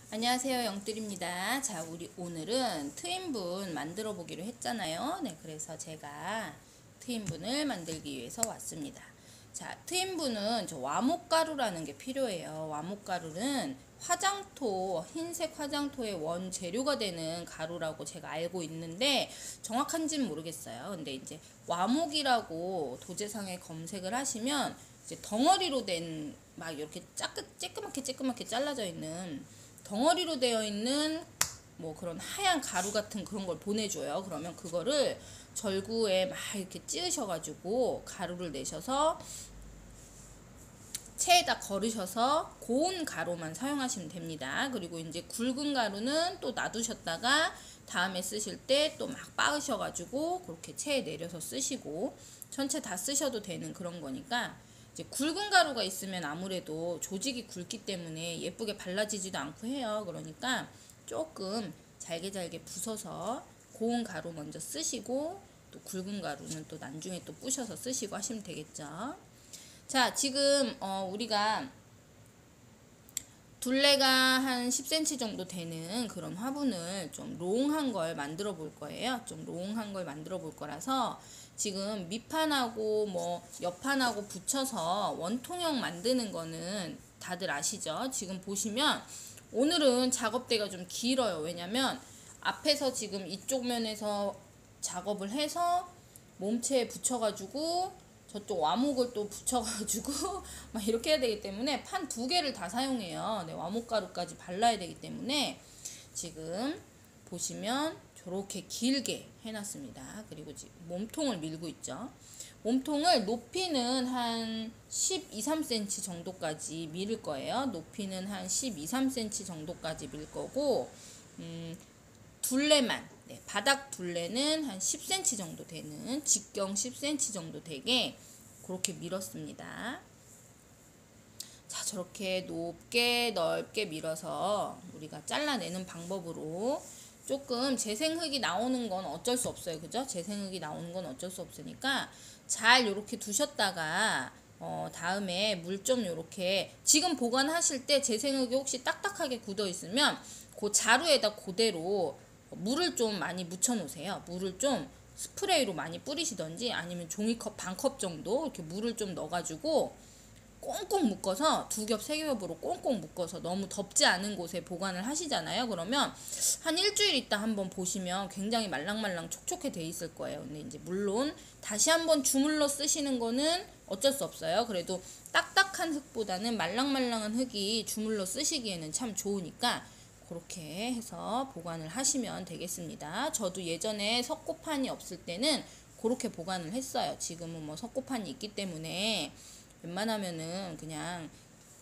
안녕하세요, 영뜰입니다. 자, 우리 오늘은 트윈분 만들어 보기로 했잖아요. 네, 그래서 제가 트윈분을 만들기 위해서 왔습니다. 자, 트윈분은 저 와목가루라는 게 필요해요. 와목가루는 화장토, 흰색 화장토의 원재료가 되는 가루라고 제가 알고 있는데 정확한지는 모르겠어요. 근데 이제 와목이라고 도제상에 검색을 하시면 이제 덩어리로 된 막 이렇게 쬐끄맣게 잘라져 있는 덩어리로 되어 있는 뭐 그런 하얀 가루 같은 그런 걸 보내줘요. 그러면 그거를 절구에 막 이렇게 찌으셔가지고 가루를 내셔서 체에다 걸으셔서 고운 가루만 사용하시면 됩니다. 그리고 이제 굵은 가루는 또 놔두셨다가 다음에 쓰실 때 또 막 빻으셔가지고 그렇게 체에 내려서 쓰시고 전체 다 쓰셔도 되는 그런 거니까 이제 굵은 가루가 있으면 아무래도 조직이 굵기 때문에 예쁘게 발라지지도 않고 해요. 그러니까 조금 잘게 부숴서 고운 가루 먼저 쓰시고 또 굵은 가루는 또 나중에 또 부셔서 쓰시고 하시면 되겠죠. 자, 지금 우리가 둘레가 한 10cm 정도 되는 그런 화분을 좀 롱한 걸 만들어 볼 거예요. 좀 롱한 걸 만들어 볼 거라서 지금 밑판하고 뭐 옆판하고 붙여서 원통형 만드는 거는 다들 아시죠? 지금 보시면 오늘은 작업대가 좀 길어요. 왜냐면 앞에서 지금 이쪽 면에서 작업을 해서 몸체에 붙여가지고 저쪽 와목을 또 붙여가지고 막 이렇게 해야 되기 때문에 판 두 개를 다 사용해요. 네, 와목가루까지 발라야 되기 때문에 지금 보시면 저렇게 길게 해놨습니다. 그리고 지금 몸통을 밀고 있죠. 몸통을 높이는 한 12, 3cm 정도까지 밀을 거예요. 높이는 한 12, 3cm 정도까지 밀 거고 둘레만 바닥 둘레는 한 10cm 정도 되는 직경 10cm 정도 되게 그렇게 밀었습니다. 자, 저렇게 높게 넓게 밀어서 우리가 잘라내는 방법으로 조금 재생흙이 나오는 건 어쩔 수 없어요. 그죠? 재생흙이 나오는 건 어쩔 수 없으니까 잘 요렇게 두셨다가 다음에 물 좀 요렇게 지금 보관하실 때 재생흙이 혹시 딱딱하게 굳어 있으면 그 자루에다 그대로 물을 좀 많이 묻혀 놓으세요. 물을 좀 스프레이로 많이 뿌리시던지 아니면 종이컵 반컵 정도 이렇게 물을 좀 넣어가지고 꽁꽁 묶어서 두 겹, 세 겹으로 꽁꽁 묶어서 너무 덥지 않은 곳에 보관을 하시잖아요. 그러면 한 일주일 있다 한번 보시면 굉장히 말랑말랑 촉촉해 돼 있을 거예요. 근데 이제 물론 다시 한번 주물러 쓰시는 거는 어쩔 수 없어요. 그래도 딱딱한 흙보다는 말랑말랑한 흙이 주물러 쓰시기에는 참 좋으니까 그렇게 해서 보관을 하시면 되겠습니다. 저도 예전에 석고판이 없을 때는 그렇게 보관을 했어요. 지금은 뭐 석고판이 있기 때문에 웬만하면은 그냥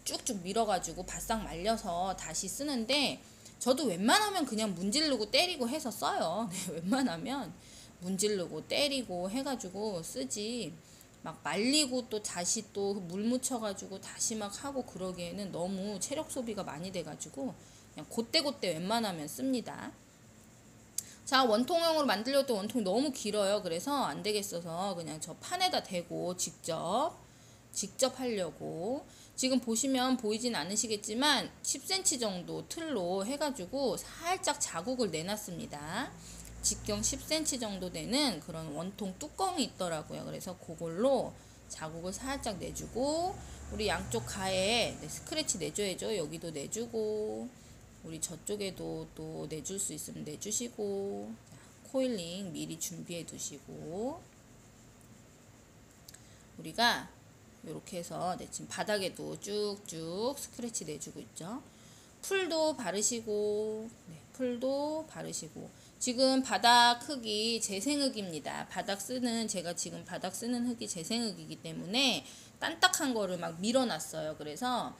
쭉쭉 밀어가지고 바싹 말려서 다시 쓰는데 저도 웬만하면 그냥 문지르고 때리고 해서 써요. 네, 웬만하면 문지르고 때리고 해가지고 쓰지 막 말리고 또 다시 또 물 묻혀가지고 다시 막 하고 그러기에는 너무 체력 소비가 많이 돼가지고 그냥 그때그때 웬만하면 씁니다. 자, 원통형으로 만들려도 원통이 너무 길어요. 그래서 안 되겠어서 그냥 저 판에다 대고 직접 하려고 지금 보시면 보이진 않으시겠지만 10cm 정도 틀로 해가지고 살짝 자국을 내놨습니다. 직경 10cm 정도 되는 그런 원통 뚜껑이 있더라고요. 그래서 그걸로 자국을 살짝 내주고 우리 양쪽 가에 스크래치 내줘야죠. 여기도 내주고 우리 저쪽에도 또 내줄 수 있으면 내주시고 코일링 미리 준비해 두시고 우리가 이렇게 해서 지금 바닥에도 쭉쭉 스크래치 내주고 있죠. 풀도 바르시고 풀도 바르시고 지금 바닥 흙이 재생흙입니다. 제가 지금 바닥 쓰는 흙이 재생흙이기 때문에 단딱한 거를 막 밀어놨어요. 그래서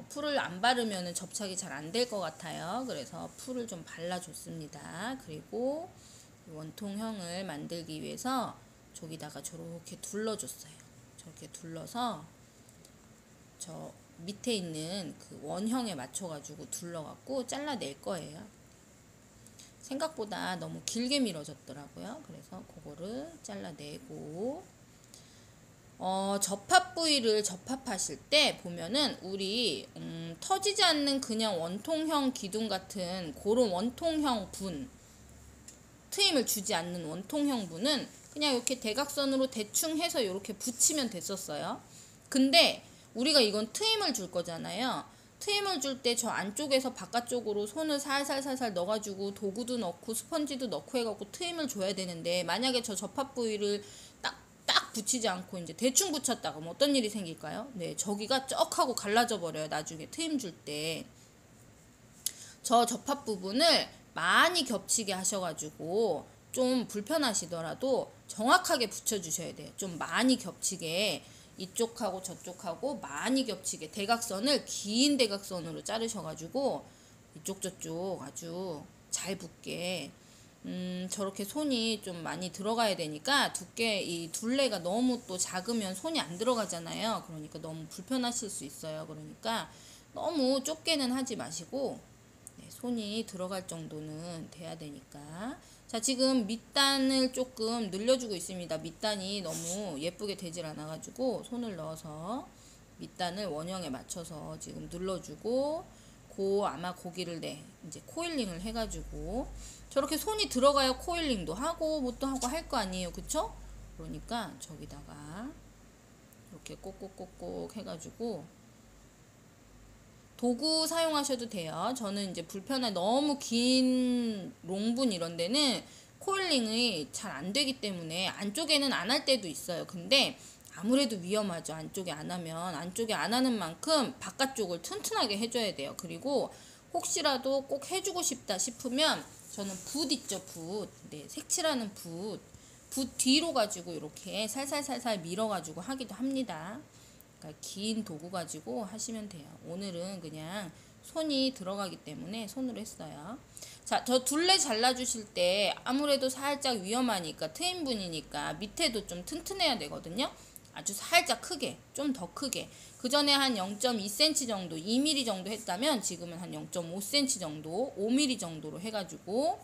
풀을 안 바르면 접착이 잘 안 될 것 같아요. 그래서 풀을 좀 발라줬습니다. 그리고 원통형을 만들기 위해서 저기다가 저렇게 둘러줬어요. 저렇게 둘러서 저 밑에 있는 그 원형에 맞춰가지고 둘러갖고 잘라낼 거예요. 생각보다 너무 길게 밀어졌더라고요. 그래서 그거를 잘라내고 접합 부위를 접합하실 때 보면은 우리 터지지 않는 그냥 원통형 기둥 같은 그런 원통형 분, 트임을 주지 않는 원통형 분은 그냥 이렇게 대각선으로 대충 해서 이렇게 붙이면 됐었어요. 근데 우리가 이건 트임을 줄 거잖아요. 트임을 줄 때 저 안쪽에서 바깥쪽으로 손을 살살살살 넣어가지고 도구도 넣고 스펀지도 넣고 해갖고 트임을 줘야 되는데, 만약에 저 접합 부위를 딱 붙이지 않고 이제 대충 붙였다가 뭐 어떤 일이 생길까요? 네, 저기가 쩍 하고 갈라져 버려요. 나중에 트임 줄 때. 저 접합 부분을 많이 겹치게 하셔가지고 좀 불편하시더라도 정확하게 붙여주셔야 돼요. 좀 많이 겹치게, 이쪽하고 저쪽하고 많이 겹치게 대각선을 긴 대각선으로 자르셔가지고 이쪽 저쪽 아주 잘 붙게, 저렇게 손이 좀 많이 들어가야 되니까, 이 둘레가 너무 또 작으면 손이 안 들어가잖아요. 그러니까 너무 불편하실 수 있어요. 그러니까 너무 좁게는 하지 마시고, 네, 손이 들어갈 정도는 돼야 되니까. 자, 지금 밑단을 조금 늘려주고 있습니다. 밑단이 너무 예쁘게 되질 않아가지고 손을 넣어서 밑단을 원형에 맞춰서 지금 눌러주고, 아마 고기를 이제 코일링을 해가지고, 저렇게 손이 들어가야 코일링도 하고 뭣도 하고 할 거 아니에요, 그쵸? 그러니까 저기다가 이렇게 꼭꼭꼭꼭 해가지고 도구 사용하셔도 돼요. 저는 이제 불편한 너무 긴 롱분 이런 데는 코일링이 잘 안 되기 때문에 안쪽에는 안 할 때도 있어요. 근데 아무래도 위험하죠. 안쪽에 안 하면. 안쪽에 안 하는 만큼 바깥쪽을 튼튼하게 해줘야 돼요. 그리고 혹시라도 꼭 해주고 싶다 싶으면 저는 붓 있죠, 붓. 네, 색칠하는 붓. 붓 뒤로 가지고 이렇게 살살살살 밀어가지고 하기도 합니다. 그러니까 긴 도구 가지고 하시면 돼요. 오늘은 그냥 손이 들어가기 때문에 손으로 했어요. 자, 저 둘레 잘라주실 때 아무래도 살짝 위험하니까, 트임분이니까 밑에도 좀 튼튼해야 되거든요. 아주 살짝 크게, 좀 더 크게. 그 전에 한 0.2cm 정도, 2mm 정도 했다면 지금은 한 0.5cm 정도, 5mm 정도로 해가지고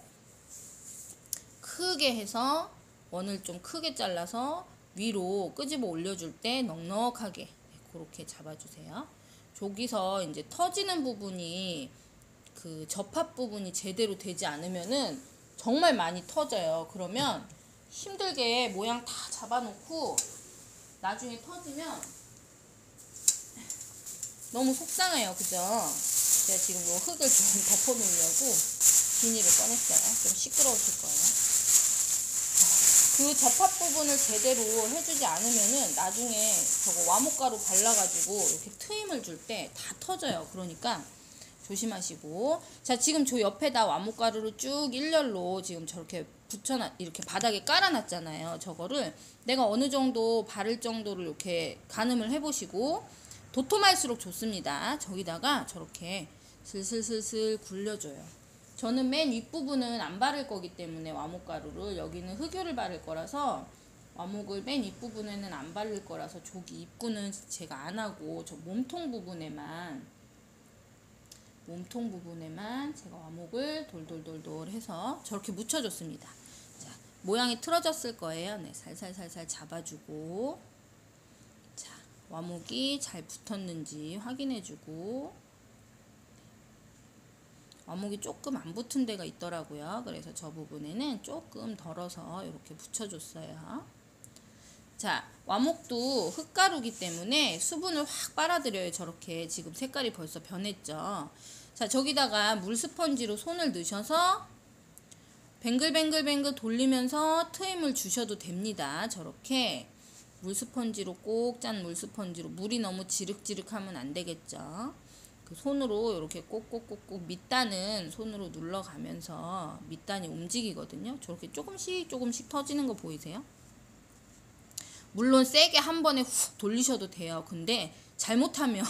크게 해서 원을 좀 크게 잘라서 위로 끄집어 올려줄 때 넉넉하게 그렇게 잡아주세요. 저기서 이제 터지는 부분이, 그 접합 부분이 제대로 되지 않으면은 정말 많이 터져요. 그러면 힘들게 모양 다 잡아놓고 나중에 터지면 너무 속상해요. 그죠? 제가 지금 요 흙을 좀 덮어놓으려고 비닐을 꺼냈어요. 좀 시끄러우실 거예요. 그 접합 부분을 제대로 해주지 않으면은 나중에 저거 와목가루 발라가지고 이렇게 트임을 줄 때 다 터져요. 그러니까 조심하시고. 자, 지금 저 옆에다 와목가루를 쭉 일렬로 지금 저렇게 이렇게 바닥에 깔아놨잖아요. 저거를 내가 어느 정도 바를 정도를 이렇게 가늠을 해보시고, 도톰할수록 좋습니다. 저기다가 저렇게 슬슬슬슬 굴려줘요. 저는 맨 윗부분은 안 바를 거기 때문에 와목가루를, 여기는 흑유를 바를 거라서 와목을 맨 윗부분에는 안 바를 거라서 저기 입구는 제가 안 하고 저 몸통 부분에만 제가 와목을 돌돌돌돌 해서 저렇게 묻혀줬습니다. 자, 모양이 틀어졌을 거예요. 네, 살살살살 잡아주고, 자, 와목이 잘 붙었는지 확인해주고, 와목이 조금 안 붙은 데가 있더라고요. 그래서 저 부분에는 조금 덜어서 이렇게 붙여줬어요. 자, 와목도 흙가루기 때문에 수분을 확 빨아들여요. 저렇게 지금 색깔이 벌써 변했죠. 자, 저기다가 물 스펀지로 손을 넣으셔서 뱅글뱅글뱅글 돌리면서 트임을 주셔도 됩니다. 저렇게 물 스펀지로, 꼭 짠 물 스펀지로. 물이 너무 지륵지륵하면 안 되겠죠. 그 손으로 이렇게 꼭꼭꼭꼭, 밑단은 손으로 눌러가면서 밑단이 움직이거든요. 저렇게 조금씩 조금씩 터지는 거 보이세요? 물론 세게 한 번에 훅 돌리셔도 돼요. 근데 잘못하면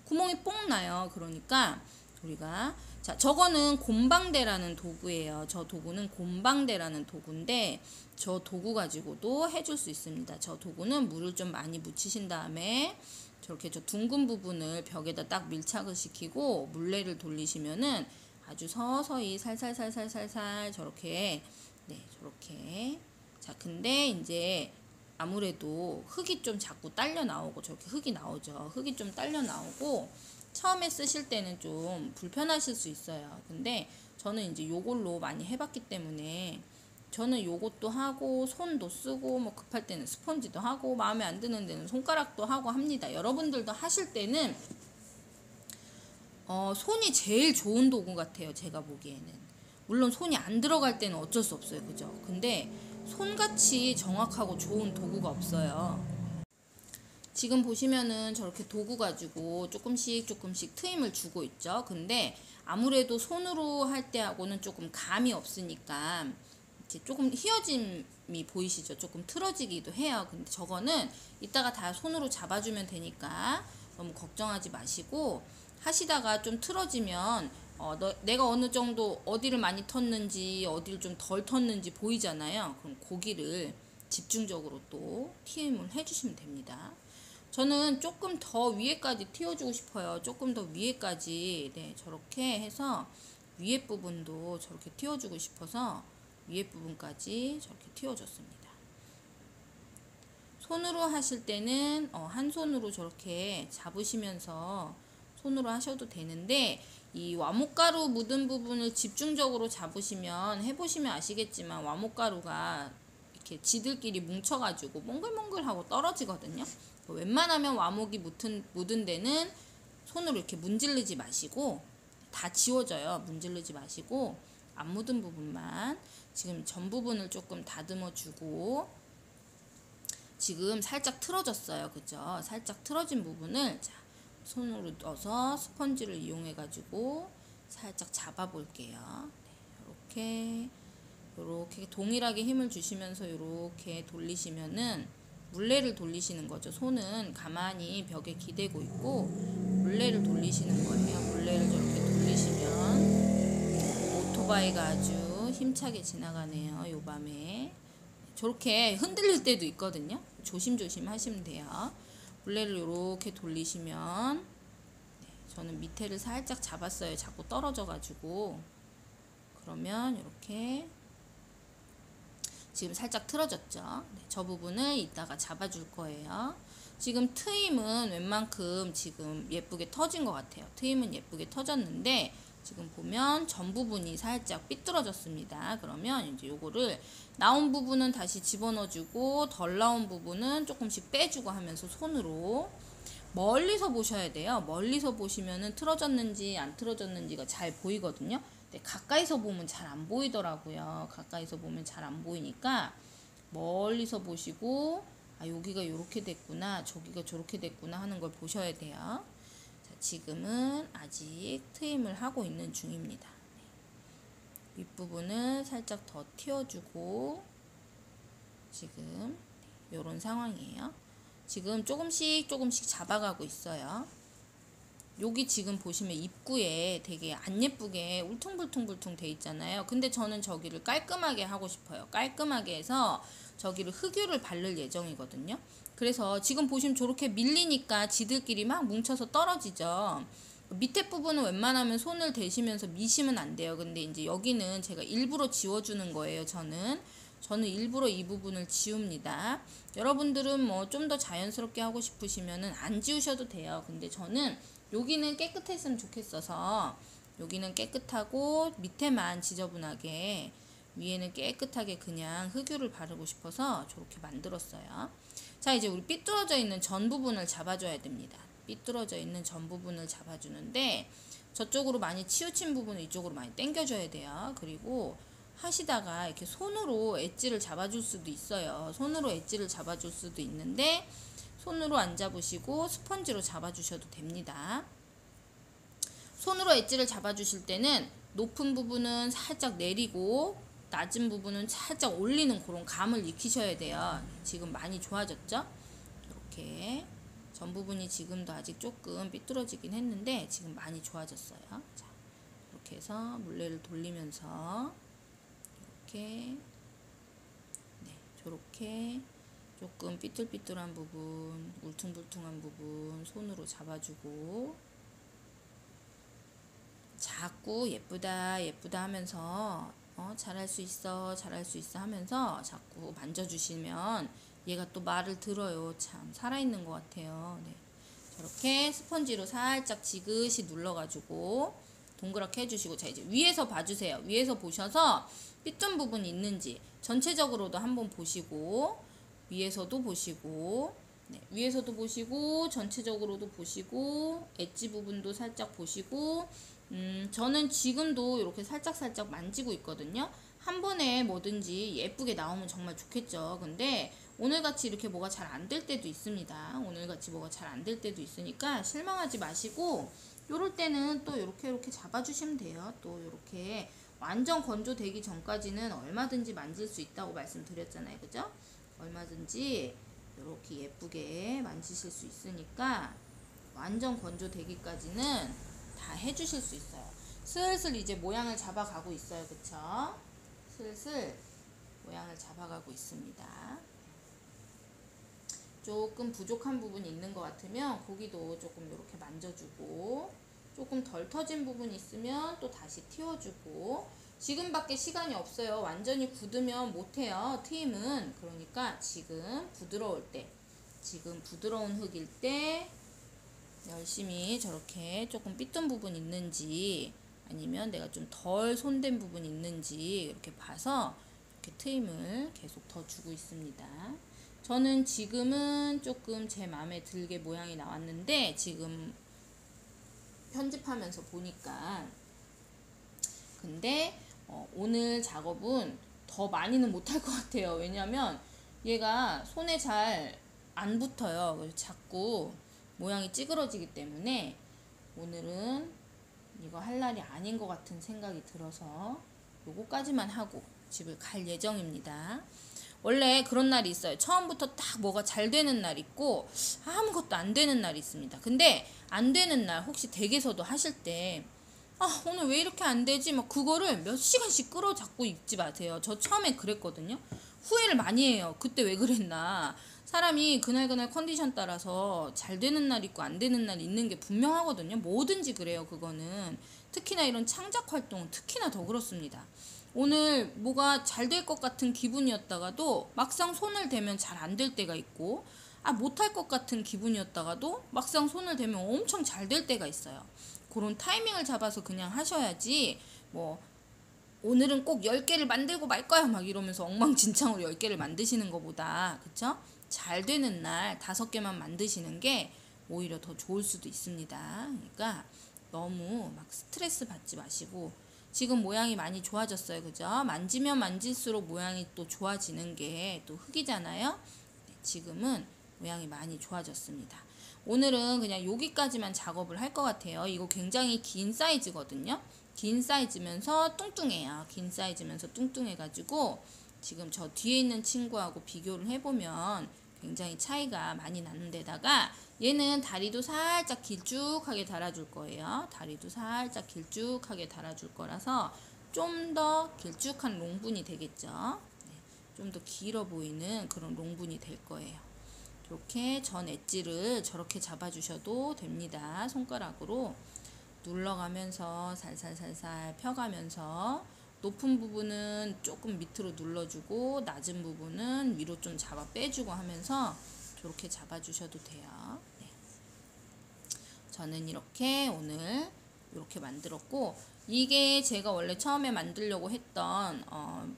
구멍이 뽕 나요. 그러니까 우리가, 자, 저거는 곰방대라는 도구예요. 저 도구는 곰방대라는 도구인데 저 도구 가지고도 해줄 수 있습니다. 저 도구는 물을 좀 많이 묻히신 다음에 저렇게 저 둥근 부분을 벽에다 딱 밀착을 시키고 물레를 돌리시면은 아주 서서히 살살살살살살 저렇게, 네, 저렇게. 자, 근데 이제 아무래도 흙이 좀 자꾸 딸려 나오고 저렇게 흙이 나오죠. 흙이 좀 딸려 나오고 처음에 쓰실 때는 좀 불편하실 수 있어요. 근데 저는 이제 요걸로 많이 해봤기 때문에 저는 요것도 하고 손도 쓰고 뭐 급할 때는 스펀지도 하고 마음에 안 드는 데는 손가락도 하고 합니다. 여러분들도 하실 때는 손이 제일 좋은 도구 같아요. 제가 보기에는. 물론 손이 안 들어갈 때는 어쩔 수 없어요. 그죠? 근데 손같이 정확하고 좋은 도구가 없어요. 지금 보시면은 저렇게 도구 가지고 조금씩 조금씩 트임을 주고 있죠. 근데 아무래도 손으로 할 때하고는 조금 감이 없으니까 이제 조금 휘어짐이 보이시죠? 조금 틀어지기도 해요. 근데 저거는 이따가 다 손으로 잡아주면 되니까 너무 걱정하지 마시고 하시다가 좀 틀어지면 내가 어느 정도 어디를 많이 텄는지 어디를 좀 덜 텄는지 보이잖아요. 그럼 고기를 집중적으로 또 TM을 해주시면 됩니다. 저는 조금 더 위에까지 틔워주고 싶어요. 조금 더 위에까지 네, 저렇게 해서 위에 부분도 저렇게 틔워주고 싶어서 위에 부분까지 저렇게 틔워줬습니다. 손으로 하실 때는 한 손으로 저렇게 잡으시면서 손으로 하셔도 되는데 이 와목가루 묻은 부분을 집중적으로 잡으시면 해보시면 아시겠지만 와목가루가 이렇게 지들끼리 뭉쳐가지고 몽글몽글하고 떨어지거든요. 웬만하면 와목이 묻은 데는 손으로 이렇게 문지르지 마시고 다 지워져요. 문지르지 마시고 안 묻은 부분만 지금 전 부분을 조금 다듬어 주고 지금 살짝 틀어졌어요. 그죠? 살짝 틀어진 부분을 자, 손으로 넣어서 스펀지를 이용해 가지고 살짝 잡아 볼게요. 네, 요렇게 동일하게 힘을 주시면서 요렇게 돌리시면은 물레를 돌리시는 거죠. 손은 가만히 벽에 기대고 있고 물레를 돌리시는 거예요. 물레를 저렇게 돌리시면 오토바이가 아주 힘차게 지나가네요. 요 밤에 저렇게 흔들릴 때도 있거든요. 조심조심 하시면 돼요. 물레를 이렇게 돌리시면 네, 저는 밑에를 살짝 잡았어요. 자꾸 떨어져 가지고 그러면 이렇게 지금 살짝 틀어졌죠. 네, 저 부분을 이따가 잡아줄 거예요. 지금 트임은 웬만큼 지금 예쁘게 터진 것 같아요. 트임은 예쁘게 터졌는데 지금 보면 전 부분이 살짝 삐뚤어졌습니다. 그러면 이제 요거를 나온 부분은 다시 집어넣어주고 덜 나온 부분은 조금씩 빼주고 하면서 손으로 멀리서 보셔야 돼요. 멀리서 보시면은 틀어졌는지 안 틀어졌는지가 잘 보이거든요. 근데 가까이서 보면 잘 안 보이더라고요. 가까이서 보면 잘 안 보이니까 멀리서 보시고 아 여기가 요렇게 됐구나 저기가 저렇게 됐구나 하는 걸 보셔야 돼요. 자, 지금은 아직 트임을 하고 있는 중입니다. 네. 윗부분을 살짝 더 틔워주고 지금 요런 상황이에요. 지금 조금씩 조금씩 잡아가고 있어요. 여기 지금 보시면 입구에 되게 안 예쁘게 울퉁불퉁불퉁 돼 있잖아요. 근데 저는 저기를 깔끔하게 하고 싶어요. 깔끔하게 해서 저기를 흙유를 바를 예정이거든요. 그래서 지금 보시면 저렇게 밀리니까 지들끼리 막 뭉쳐서 떨어지죠. 밑에 부분은 웬만하면 손을 대시면서 미시면 안 돼요. 근데 이제 여기는 제가 일부러 지워주는 거예요. 저는 일부러 이 부분을 지웁니다. 여러분들은 뭐 좀 더 자연스럽게 하고 싶으시면은 안 지우셔도 돼요. 근데 저는 여기는 깨끗했으면 좋겠어서 여기는 깨끗하고 밑에만 지저분하게 위에는 깨끗하게 그냥 흙유를 바르고 싶어서 저렇게 만들었어요. 자 이제 우리 삐뚤어져 있는 전 부분을 잡아줘야 됩니다. 삐뚤어져 있는 전 부분을 잡아주는데 저쪽으로 많이 치우친 부분을 이쪽으로 많이 당겨줘야 돼요. 그리고 하시다가 이렇게 손으로 엣지를 잡아줄 수도 있어요. 손으로 엣지를 잡아줄 수도 있는데 손으로 안 잡으시고 스펀지로 잡아주셔도 됩니다. 손으로 엣지를 잡아주실 때는 높은 부분은 살짝 내리고 낮은 부분은 살짝 올리는 그런 감을 익히셔야 돼요. 지금 많이 좋아졌죠? 이렇게 전 부분이 지금도 아직 조금 삐뚤어지긴 했는데 지금 많이 좋아졌어요. 자, 이렇게 해서 물레를 돌리면서 이렇게 네, 저렇게 조금 삐뚤삐뚤한 부분, 울퉁불퉁한 부분 손으로 잡아주고 자꾸 예쁘다 예쁘다 하면서 잘할 수 있어 잘할 수 있어 하면서 자꾸 만져주시면 얘가 또 말을 들어요. 참 살아있는 것 같아요. 네. 저렇게 스펀지로 살짝 지그시 눌러가지고 동그랗게 해주시고, 자 이제 위에서 봐주세요. 위에서 보셔서 삐뚤 부분이 있는지 전체적으로도 한번 보시고, 위에서도 보시고, 네, 위에서도 보시고 전체적으로도 보시고, 엣지 부분도 살짝 보시고. 저는 지금도 이렇게 살짝 만지고 있거든요. 한 번에 뭐든지 예쁘게 나오면 정말 좋겠죠. 근데 오늘같이 이렇게 뭐가 잘 안 될 때도 있습니다. 오늘같이 뭐가 잘 안 될 때도 있으니까 실망하지 마시고, 요럴 때는 또 이렇게 잡아주시면 돼요. 또 이렇게 완전 건조되기 전까지는 얼마든지 만질 수 있다고 말씀드렸잖아요. 그죠? 얼마든지 이렇게 예쁘게 만지실 수 있으니까 완전 건조되기까지는 다 해주실 수 있어요. 슬슬 이제 모양을 잡아가고 있어요. 그쵸? 슬슬 모양을 잡아가고 있습니다. 조금 부족한 부분이 있는 것 같으면 고기도 조금 이렇게 만져주고, 조금 덜 터진 부분이 있으면 또 다시 틔워주고. 지금밖에 시간이 없어요. 완전히 굳으면 못해요, 트임은. 그러니까 지금 부드러울 때, 지금 부드러운 흙일 때 열심히 저렇게 조금 삐뚤 부분 있는지, 아니면 내가 좀 덜 손댄 부분이 있는지 이렇게 봐서 이렇게 트임을 계속 더 주고 있습니다. 저는 지금은 조금 제 마음에 들게 모양이 나왔는데, 지금 편집하면서 보니까, 근데 오늘 작업은 더 많이는 못할 것 같아요. 왜냐면 얘가 손에 잘 안 붙어요. 그래서 자꾸 모양이 찌그러지기 때문에 오늘은 이거 할 날이 아닌 것 같은 생각이 들어서 요거까지만 하고 집을 갈 예정입니다. 원래 그런 날이 있어요. 처음부터 딱 뭐가 잘 되는 날 있고 아무것도 안 되는 날이 있습니다. 근데 안 되는 날 혹시 댁에서도 하실 때, 아 오늘 왜 이렇게 안 되지? 막 그거를 몇 시간씩 끌어잡고 있지 마세요. 저 처음에 그랬거든요. 후회를 많이 해요. 그때 왜 그랬나. 사람이 그날 컨디션 따라서 잘 되는 날 있고 안 되는 날 있는 게 분명하거든요. 뭐든지 그래요. 그거는 특히나 이런 창작 활동은 특히나 더 그렇습니다. 오늘 뭐가 잘 될 것 같은 기분이었다가도 막상 손을 대면 잘 안 될 때가 있고, 못할 것 같은 기분이었다가도 막상 손을 대면 엄청 잘 될 때가 있어요. 그런 타이밍을 잡아서 그냥 하셔야지, 뭐 오늘은 꼭 10개를 만들고 말 거야 막 이러면서 엉망진창으로 10개를 만드시는 것보다, 그쵸? 잘 되는 날 5개만 만드시는 게 오히려 더 좋을 수도 있습니다. 그러니까 너무 막 스트레스 받지 마시고, 지금 모양이 많이 좋아졌어요. 그죠? 만지면 만질수록 모양이 또 좋아지는 게 또 흙이잖아요. 네, 지금은 모양이 많이 좋아졌습니다. 오늘은 그냥 여기까지만 작업을 할 것 같아요. 이거 굉장히 긴 사이즈거든요. 긴 사이즈면서 뚱뚱해요. 긴 사이즈면서 뚱뚱해가지고 지금 저 뒤에 있는 친구하고 비교를 해보면 굉장히 차이가 많이 나는 데다가, 얘는 다리도 살짝 길쭉하게 달아줄 거예요. 다리도 살짝 길쭉하게 달아줄 거라서 좀 더 길쭉한 롱분이 되겠죠. 네, 좀 더 길어 보이는 그런 롱분이 될 거예요. 이렇게 전 엣지를 저렇게 잡아주셔도 됩니다. 손가락으로 눌러가면서 살살살살 펴가면서, 높은 부분은 조금 밑으로 눌러주고 낮은 부분은 위로 좀 잡아 빼주고 하면서 저렇게 잡아주셔도 돼요. 네. 저는 이렇게 오늘 이렇게 만들었고, 이게 제가 원래 처음에 만들려고 했던,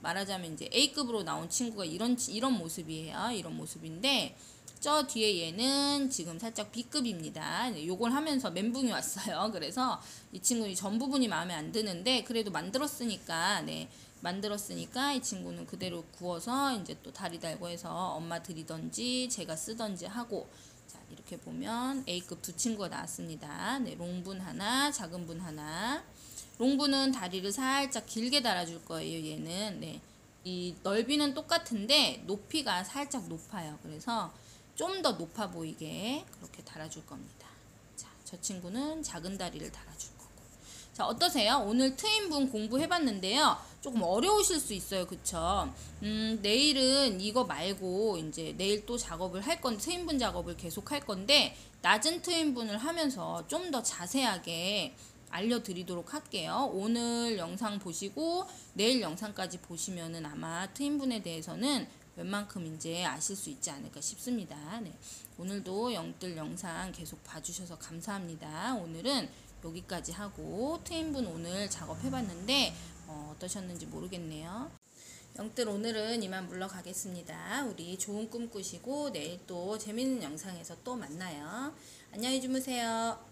말하자면 이제 A급으로 나온 친구가 이런 모습이에요. 이런 모습인데, 저 뒤에 얘는 지금 살짝 B급입니다. 요걸 하면서 멘붕이 왔어요. 그래서 이 친구는 전 부분이 마음에 안 드는데, 그래도 만들었으니까 이 친구는 그대로 구워서 이제 또 다리 달고 해서 엄마 드리던지 제가 쓰던지 하고. 자, 이렇게 보면 A급 두 친구가 나왔습니다. 네, 롱분 하나, 작은 분 하나. 롱분은 다리를 살짝 길게 달아줄 거예요. 얘는. 네, 이 넓이는 똑같은데 높이가 살짝 높아요. 그래서 좀 더 높아 보이게 그렇게 달아줄 겁니다. 자, 저 친구는 작은 다리를 달아줄 거고. 자, 어떠세요? 오늘 트임분 공부해봤는데요. 조금 어려우실 수 있어요. 그쵸? 내일은 이거 말고 이제 내일 또 작업을 할 건데, 트임분 작업을 계속 할 건데, 낮은 트임분을 하면서 좀 더 자세하게 알려드리도록 할게요. 오늘 영상 보시고 내일 영상까지 보시면은 아마 트임분에 대해서는 웬만큼 이제 아실 수 있지 않을까 싶습니다. 네. 오늘도 영들 영상 계속 봐주셔서 감사합니다. 오늘은 여기까지 하고 트윈분 오늘 작업해봤는데 어떠셨는지 모르겠네요. 영들 오늘은 이만 물러가겠습니다. 우리 좋은 꿈 꾸시고 내일 또 재밌는 영상에서 또 만나요. 안녕히 주무세요.